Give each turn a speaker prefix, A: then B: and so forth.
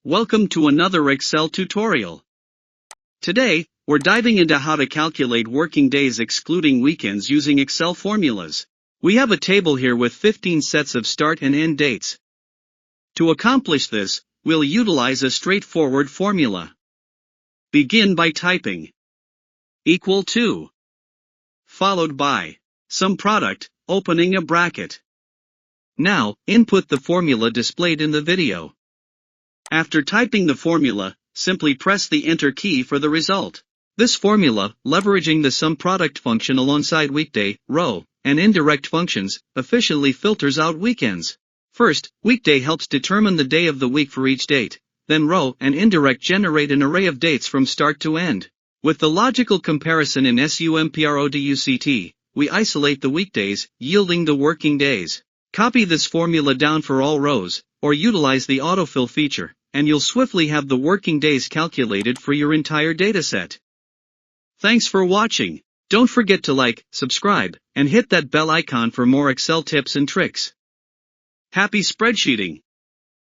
A: Welcome to another Excel tutorial. Today, we're diving into how to calculate working days excluding weekends using Excel formulas. We have a table here with 15 sets of start and end dates. To accomplish this, we'll utilize a straightforward formula. Begin by typing equal to, followed by some product, opening a bracket. Now, input the formula displayed in the video. After typing the formula, simply press the Enter key for the result. This formula, leveraging the sum product function alongside weekday, row, and indirect functions, efficiently filters out weekends. First, weekday helps determine the day of the week for each date. Then row and indirect generate an array of dates from start to end. With the logical comparison in SUMPRODUCT, we isolate the weekdays, yielding the working days. Copy this formula down for all rows, or utilize the autofill feature, and you'll swiftly have the working days calculated for your entire dataset. Thanks for watching. Don't forget to like, subscribe, and hit that bell icon for more Excel tips and tricks. Happy spreadsheeting!